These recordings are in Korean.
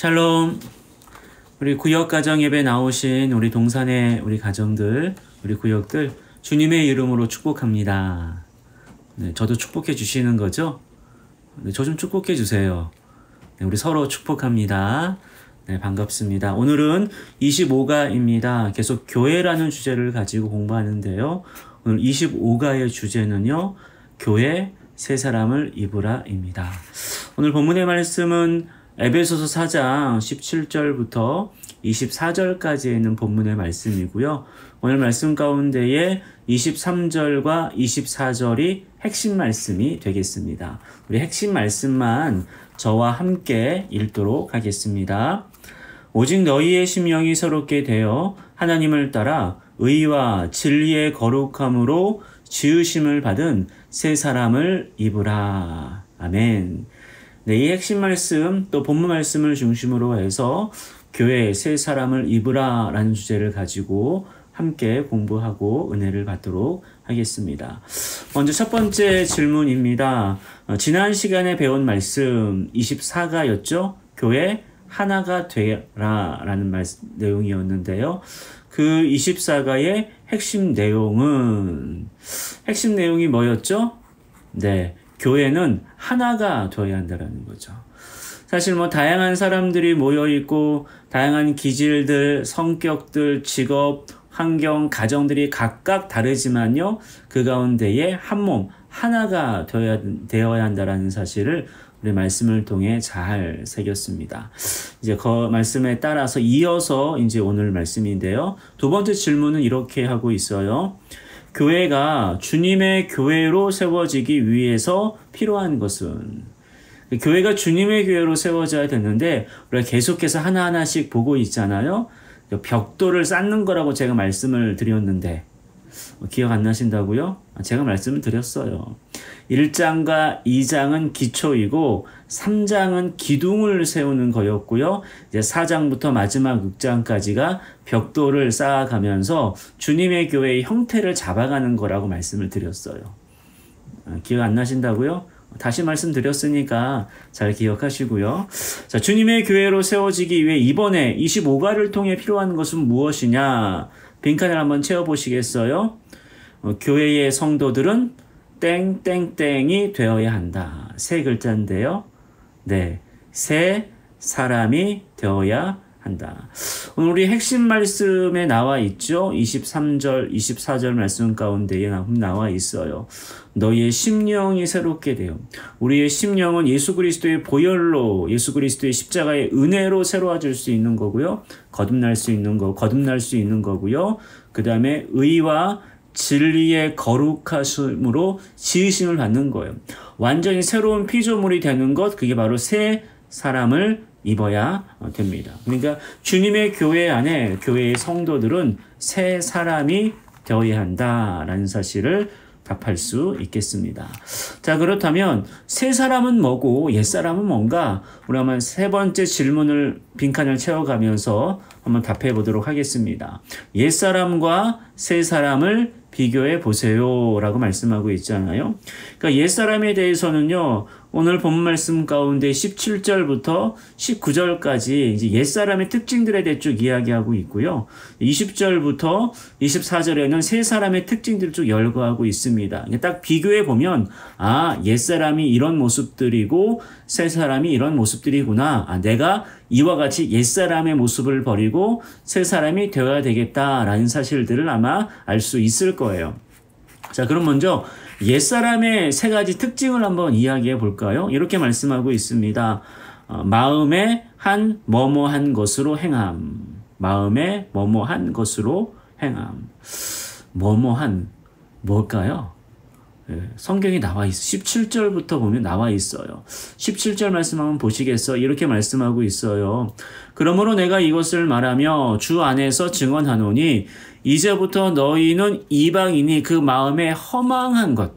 샬롬. 우리 구역 가정 예배 나오신 우리 동산의 우리 가정들, 우리 구역들 주님의 이름으로 축복합니다. 네, 저도 축복해 주시는 거죠? 네, 저 좀 축복해 주세요. 네, 우리 서로 축복합니다. 네, 반갑습니다. 오늘은 25가입니다. 계속 교회라는 주제를 가지고 공부하는데요. 오늘 25가의 주제는요, 교회 새 사람을 입으라입니다. 오늘 본문의 말씀은 에베소서 4장 17절부터 24절까지에 있는 본문의 말씀이고요. 오늘 말씀 가운데에 23절과 24절이 핵심 말씀이 되겠습니다. 우리 핵심 말씀만 저와 함께 읽도록 하겠습니다. 오직 너희의 심령이 새롭게 되어 하나님을 따라 의와 진리의 거룩함으로 지으심을 받은 새 사람을 입으라. 아멘. 네, 이 핵심 말씀 또 본문 말씀을 중심으로 해서 교회 새 사람을 입으라 라는 주제를 가지고 함께 공부하고 은혜를 받도록 하겠습니다. 먼저 첫 번째 질문입니다. 지난 시간에 배운 말씀 24가였죠? 교회 하나가 되라 라는 내용이었는데요. 그 24가의 핵심 내용이 뭐였죠? 네, 교회는 하나가 되어야 한다는 거죠. 사실 다양한 사람들이 모여있고 다양한 기질들, 성격들, 직업, 환경, 가정들이 각각 다르지만요, 그 가운데에 한 몸, 하나가 되어야 한다는 사실을 우리 말씀을 통해 잘 새겼습니다. 이제 그 말씀에 따라서 이어서 이제 오늘 말씀인데요. 두 번째 질문은 이렇게 하고 있어요. 교회가 주님의 교회로 세워지기 위해서 필요한 것은? 교회가 주님의 교회로 세워져야 되는데 우리가 계속해서 하나하나씩 보고 있잖아요. 벽돌을 쌓는 거라고 제가 말씀을 드렸는데 기억 안 나신다고요? 제가 말씀을 드렸어요. 1장과 2장은 기초이고 3장은 기둥을 세우는 거였고요. 이제 4장부터 마지막 6장까지가 벽돌을 쌓아가면서 주님의 교회의 형태를 잡아가는 거라고 말씀을 드렸어요. 기억 안 나신다고요? 다시 말씀드렸으니까 잘 기억하시고요. 자, 주님의 교회로 세워지기 위해 이번에 25가를 통해 필요한 것은 무엇이냐? 빈칸을 한번 채워보시겠어요? 교회의 성도들은 땡땡땡이 되어야 한다. 세 글자인데요. 네, 새 사람이 되어야 한다. 오늘 우리 핵심 말씀에 나와 있죠. 23절, 24절 말씀 가운데에 나와 있어요. 너희의 심령이 새롭게 되어. 우리의 심령은 예수 그리스도의 보혈로, 예수 그리스도의 십자가의 은혜로 새로워질 수 있는 거고요. 거듭날 수 있는 거고요. 그 다음에 의와 진리의 거룩하심으로 지으심을 받는 거예요. 완전히 새로운 피조물이 되는 것, 그게 바로 새 사람을 입어야 됩니다. 그러니까 주님의 교회 안에 교회의 성도들은 새 사람이 되어야 한다라는 사실을 답할 수 있겠습니다. 자, 그렇다면 새 사람은 뭐고 옛 사람은 뭔가? 우리 한번 세 번째 질문을 빈칸을 채워가면서 한번 답해 보도록 하겠습니다. 옛 사람과 새 사람을 비교해 보세요 라고 말씀하고 있잖아요. 그러니까 옛 사람에 대해서는요, 오늘 본문 말씀 가운데 17절부터 19절까지 이제 옛 사람의 특징들에 대해 쭉 이야기하고 있고요. 20절부터 24절에는 새 사람의 특징들을 쭉 열거하고 있습니다. 딱 비교해 보면 옛 사람이 이런 모습들이고 새 사람이 이런 모습들이구나. 내가 이와 같이 옛 사람의 모습을 버리고 새 사람이 되어야 되겠다라는 사실들을 아마 알 수 있을 거예요. 자, 그럼 먼저 옛사람의 세 가지 특징을 한번 이야기해 볼까요? 이렇게 말씀하고 있습니다. 마음에 한 뭐뭐한 것으로 행함. 마음에 뭐뭐한 것으로 행함. 뭐뭐한 뭘까요? 성경에 나와 있어요. 17절부터 보면 나와 있어요. 17절 말씀 한번 보시겠어요? 이렇게 말씀하고 있어요. 그러므로 내가 이것을 말하며 주 안에서 증언하노니 이제부터 너희는 이방인이 그 마음에 허망한 것,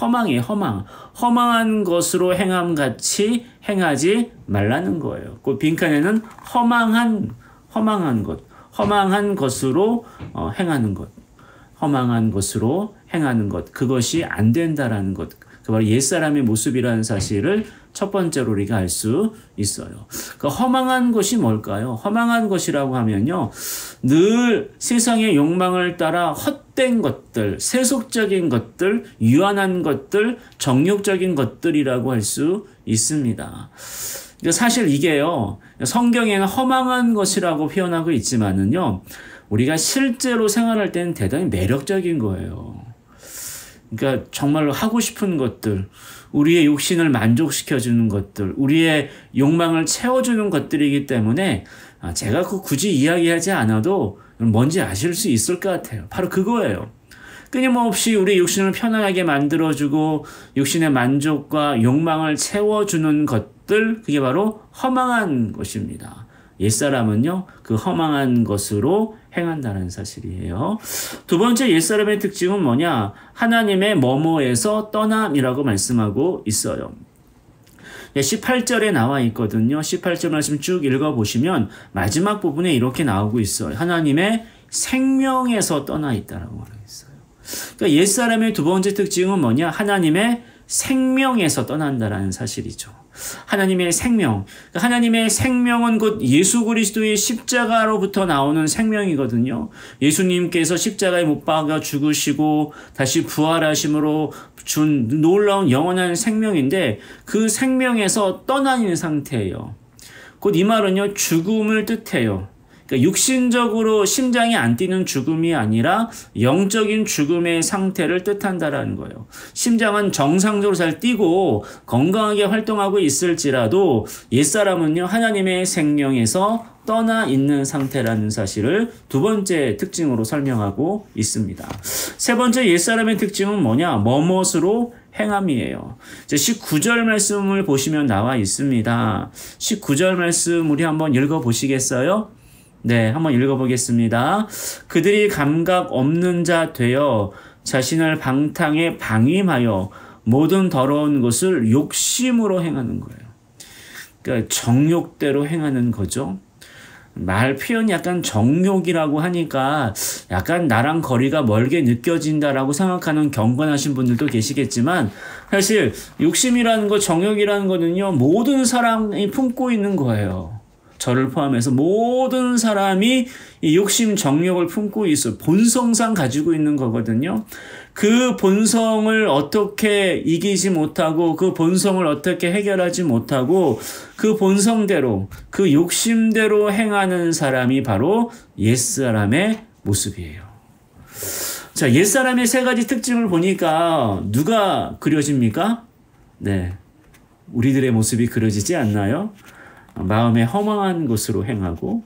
허망한 것으로 행함같이 행하지 말라는 거예요. 그 빈칸에는 허망한 것으로 행하는 것. 허망한 것으로 행하는 것, 그것이 안 된다라는 것. 그 바로 옛사람의 모습이라는 사실을 첫 번째로 우리가 알 수 있어요. 그 허망한 것이 뭘까요? 허망한 것이라고 하면요, 늘 세상의 욕망을 따라 헛된 것들, 세속적인 것들, 유한한 것들, 정욕적인 것들이라고 할 수 있습니다. 사실 이게요, 성경에는 허망한 것이라고 표현하고 있지만은요, 우리가 실제로 생활할 때는 대단히 매력적인 거예요. 그러니까 정말로 하고 싶은 것들, 우리의 욕심을 만족시켜주는 것들, 우리의 욕망을 채워주는 것들이기 때문에 제가 굳이 이야기하지 않아도 뭔지 아실 수 있을 것 같아요. 바로 그거예요. 끊임없이 우리 육신을 편안하게 만들어주고 육신의 만족과 욕망을 채워주는 것들, 그게 바로 허망한 것입니다. 옛사람은요, 그 허망한 것으로 행한다는 사실이에요. 두 번째 옛사람의 특징은 뭐냐? 하나님의 뭐뭐에서 떠남이라고 말씀하고 있어요. 18절에 나와 있거든요. 18절 말씀 쭉 읽어보시면 마지막 부분에 이렇게 나오고 있어요. 하나님의 생명에서 떠나 있다라고 말하고 있어요. 그러니까 옛사람의 두 번째 특징은 뭐냐? 하나님의 생명에서 떠난다라는 사실이죠. 하나님의 생명. 하나님의 생명은 곧 예수 그리스도의 십자가로부터 나오는 생명이거든요. 예수님께서 십자가에 못 박아 죽으시고 다시 부활하심으로 준 놀라운 영원한 생명인데 그 생명에서 떠나 있는 상태예요. 곧 이 말은요, 죽음을 뜻해요. 그러니까 육신적으로 심장이 안 뛰는 죽음이 아니라 영적인 죽음의 상태를 뜻한다라는 거예요. 심장은 정상적으로 잘 뛰고 건강하게 활동하고 있을지라도 옛사람은요, 하나님의 생명에서 떠나 있는 상태라는 사실을 두 번째 특징으로 설명하고 있습니다. 세 번째 옛사람의 특징은 뭐냐? 뭐뭇으로 행함이에요. 19절 말씀을 보시면 나와 있습니다. 19절 말씀 우리 한번 읽어보시겠어요? 네, 한번 읽어보겠습니다. 그들이 감각 없는 자 되어 자신을 방탕에 방임하여 모든 더러운 것을 욕심으로 행하는 거예요. 그러니까 정욕대로 행하는 거죠. 말 표현이 약간 정욕이라고 하니까 약간 나랑 거리가 멀게 느껴진다라고 생각하는 경건하신 분들도 계시겠지만 사실 욕심이라는 거, 정욕이라는 거는요, 모든 사람이 품고 있는 거예요. 저를 포함해서 모든 사람이 이 욕심, 정욕을 품고 있어 본성상 가지고 있는 거거든요. 그 본성을 어떻게 이기지 못하고 그 본성을 어떻게 해결하지 못하고 그 본성대로, 그 욕심대로 행하는 사람이 바로 옛사람의 모습이에요. 자, 옛사람의 세 가지 특징을 보니까 누가 그려집니까? 네, 우리들의 모습이 그려지지 않나요? 마음에 허망한 것으로 행하고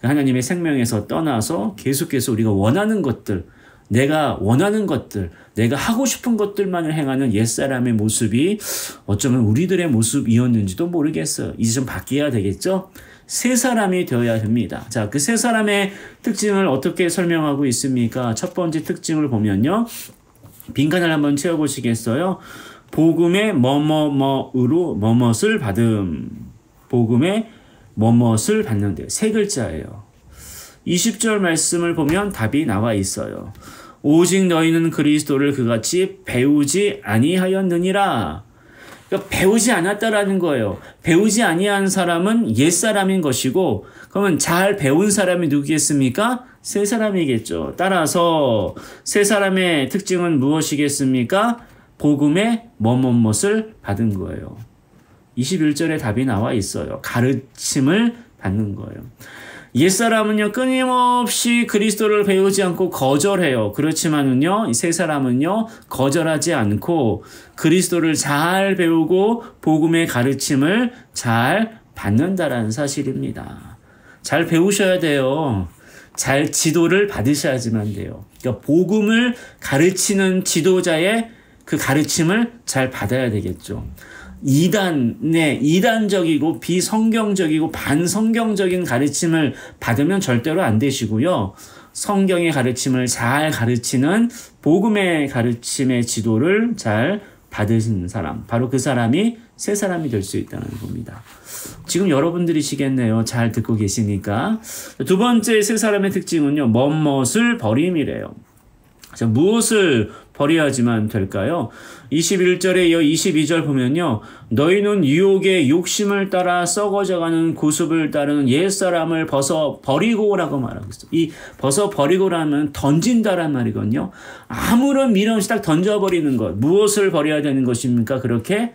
하나님의 생명에서 떠나서 계속해서 우리가 원하는 것들, 내가 원하는 것들, 내가 하고 싶은 것들만을 행하는 옛사람의 모습이 어쩌면 우리들의 모습이었는지도 모르겠어요. 이제 좀 바뀌어야 되겠죠? 새 사람이 되어야 됩니다. 자, 그 새 사람의 특징을 어떻게 설명하고 있습니까? 첫 번째 특징을 보면요, 빈칸을 한번 채워보시겠어요? 복음의 뭐뭐뭐으로 뭐뭇을 받음. 복음의 뭐뭇을 받는데 세 글자예요. 20절 말씀을 보면 답이 나와 있어요. 오직 너희는 그리스도를 그같이 배우지 아니하였느니라. 그러니까 배우지 않았다라는 거예요. 배우지 아니한 사람은 옛사람인 것이고, 그러면 잘 배운 사람이 누구겠습니까? 새 사람이겠죠. 따라서 새 사람의 특징은 무엇이겠습니까? 복음의 뭐뭇을 받은 거예요. 21절에 답이 나와 있어요. 가르침을 받는 거예요. 옛사람은요, 끊임없이 그리스도를 배우지 않고 거절해요. 그렇지만은요, 새 사람은요, 거절하지 않고 그리스도를 잘 배우고 복음의 가르침을 잘 받는다라는 사실입니다. 잘 배우셔야 돼요. 잘 지도를 받으셔야지만 돼요. 그러니까 복음을 가르치는 지도자의 그 가르침을 잘 받아야 되겠죠. 이단적이고 비성경적이고 반성경적인 가르침을 받으면 절대로 안 되시고요. 성경의 가르침을 잘 가르치는 복음의 가르침의 지도를 잘 받으신 사람, 바로 그 사람이 새 사람이 될 수 있다는 겁니다. 지금 여러분들이시겠네요. 잘 듣고 계시니까. 두 번째 새 사람의 특징은요, 뭐뭇을 버림이래요. 자, 무엇을 버려야지만 될까요? 21절에 이어 22절 보면요. 너희는 유혹의 욕심을 따라 썩어져가는 구습을 따르는 옛사람을 벗어 버리고라고 말하고 있어요. 이 벗어 버리고라면 던진다란 말이거든요. 아무런 미련 없이 딱 던져버리는 것. 무엇을 버려야 되는 것입니까? 그렇게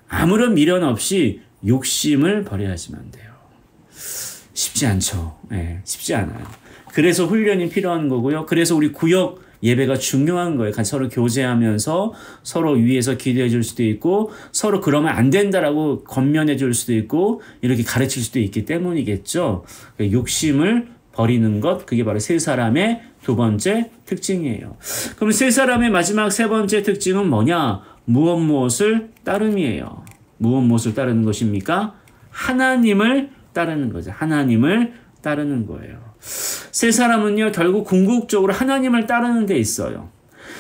아무런 미련 없이 욕심을 버려야지만 돼요. 쉽지 않죠. 네, 쉽지 않아요. 그래서 훈련이 필요한 거고요. 그래서 우리 구역 예배가 중요한 거예요. 같이 서로 교제하면서 서로 위에서 기도해 줄 수도 있고 서로 그러면 안 된다라고 권면해 줄 수도 있고 이렇게 가르칠 수도 있기 때문이겠죠. 욕심을 버리는 것, 그게 바로 세 사람의 두 번째 특징이에요. 그럼 세 사람의 마지막 세 번째 특징은 뭐냐? 무엇을 따름이에요. 무엇을 따르는 것입니까? 하나님을 따르는 거죠. 하나님을 따르는 거예요. 세 사람은요, 결국 궁극적으로 하나님을 따르는 데 있어요.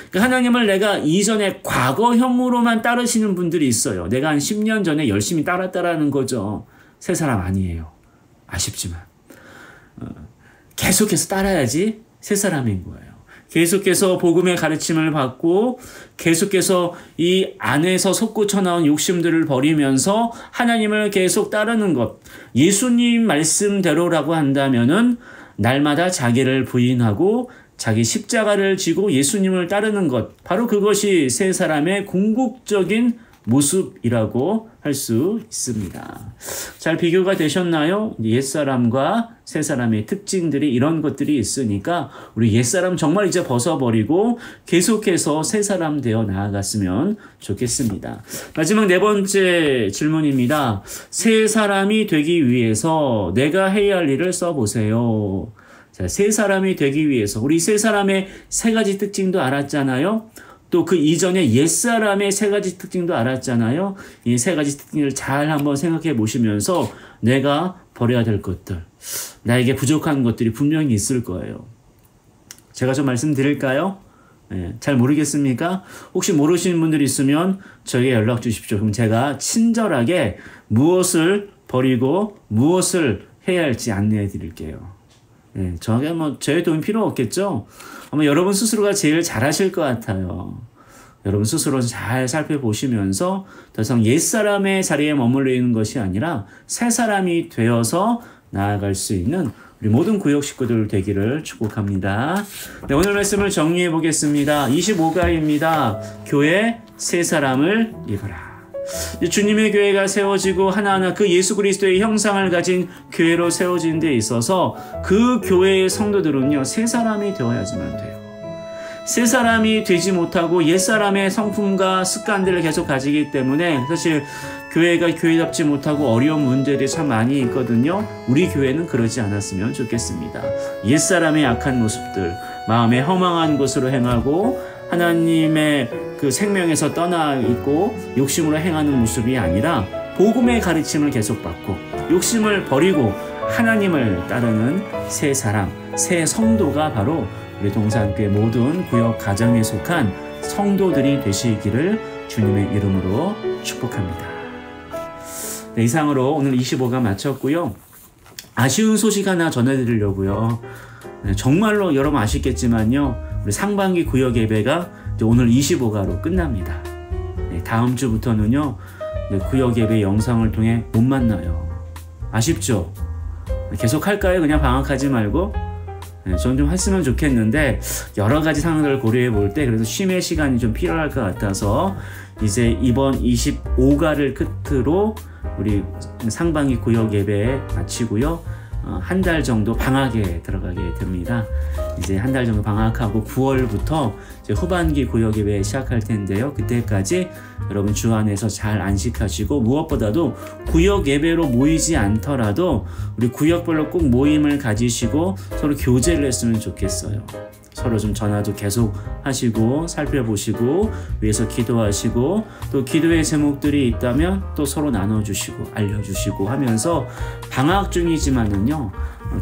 그러니까 하나님을 내가 이전에 과거형으로만 따르시는 분들이 있어요. 내가 한 10년 전에 열심히 따랐다라는 거죠. 세 사람 아니에요. 아쉽지만. 계속해서 따라야지 세 사람인 거예요. 계속해서 복음의 가르침을 받고 계속해서 이 안에서 솟구쳐 나온 욕심들을 버리면서 하나님을 계속 따르는 것. 예수님 말씀대로라고 한다면은 날마다 자기를 부인하고 자기 십자가를 지고 예수님을 따르는 것. 바로 그것이 세 사람의 궁극적인 모습이라고 할 수 있습니다. 잘 비교가 되셨나요? 옛사람과 새 사람의 특징들이 이런 것들이 있으니까 우리 옛사람 정말 이제 벗어버리고 계속해서 새 사람 되어 나아갔으면 좋겠습니다. 마지막 네 번째 질문입니다. 새 사람이 되기 위해서 내가 해야 할 일을 써보세요. 자, 새 사람이 되기 위해서 우리 새 사람의 세 가지 특징도 알았잖아요. 또 그 이전에 옛사람의 세 가지 특징도 알았잖아요. 이 세 가지 특징을 잘 한번 생각해 보시면서 내가 버려야 될 것들, 나에게 부족한 것들이 분명히 있을 거예요. 제가 좀 말씀드릴까요? 네, 잘 모르겠습니까? 혹시 모르시는 분들이 있으면 저에게 연락 주십시오. 그럼 제가 친절하게 무엇을 버리고 무엇을 해야 할지 안내해 드릴게요. 네, 저에게 저의 도움이 필요 없겠죠? 아마 여러분 스스로가 제일 잘하실 것 같아요. 여러분 스스로 잘 살펴보시면서 더 이상 옛사람의 자리에 머물러 있는 것이 아니라 새 사람이 되어서 나아갈 수 있는 우리 모든 구역 식구들 되기를 축복합니다. 네, 오늘 말씀을 정리해 보겠습니다. 25가입니다. 교회 새 사람을 입어라. 주님의 교회가 세워지고 하나하나 그 예수 그리스도의 형상을 가진 교회로 세워진 데 있어서 그 교회의 성도들은요, 새 사람이 되어야지만 돼요. 새 사람이 되지 못하고 옛사람의 성품과 습관들을 계속 가지기 때문에 사실 교회가 교회답지 못하고 어려운 문제들이 참 많이 있거든요. 우리 교회는 그러지 않았으면 좋겠습니다. 옛사람의 악한 모습들, 마음의 허망한 것으로 행하고 하나님의 그 생명에서 떠나 있고 욕심으로 행하는 모습이 아니라 복음의 가르침을 계속 받고 욕심을 버리고 하나님을 따르는 새 사람, 새 성도가 바로 우리 동산교회 모든 구역 가정에 속한 성도들이 되시기를 주님의 이름으로 축복합니다. 네, 이상으로 오늘 25가 마쳤고요. 아쉬운 소식 하나 전해드리려고요. 네, 정말로 여러분 아쉽겠지만요. 우리 상반기 구역 예배가 오늘 25가로 끝납니다. 네, 다음 주부터는요. 네, 구역 예배 영상을 통해 못 만나요. 아쉽죠? 계속 할까요? 그냥 방학하지 말고? 네, 저는 좀 했으면 좋겠는데 여러 가지 상황들을 고려해 볼 때 그래서 쉼의 시간이 좀 필요할 것 같아서 이제 이번 25가를 끝으로 우리 상반기 구역 예배 마치고요. 한 달 정도 방학에 들어가게 됩니다. 이제 한 달 정도 방학하고 9월부터 이제 후반기 구역 예배 시작할 텐데요. 그때까지 여러분 주 안에서 잘 안식하시고 무엇보다도 구역 예배로 모이지 않더라도 우리 구역별로 꼭 모임을 가지시고 서로 교제를 했으면 좋겠어요. 서로 좀 전화도 계속 하시고 살펴보시고 위해서 기도하시고 또 기도의 제목들이 있다면 또 서로 나눠주시고 알려주시고 하면서 방학 중이지만은요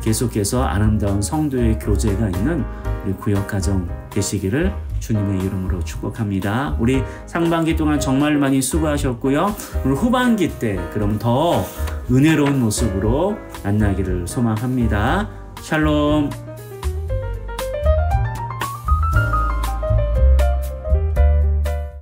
계속해서 아름다운 성도의 교제가 있는 우리 구역 가정 되시기를 주님의 이름으로 축복합니다. 우리 상반기 동안 정말 많이 수고하셨고요. 오늘 후반기 때 그럼 더 은혜로운 모습으로 만나기를 소망합니다. 샬롬.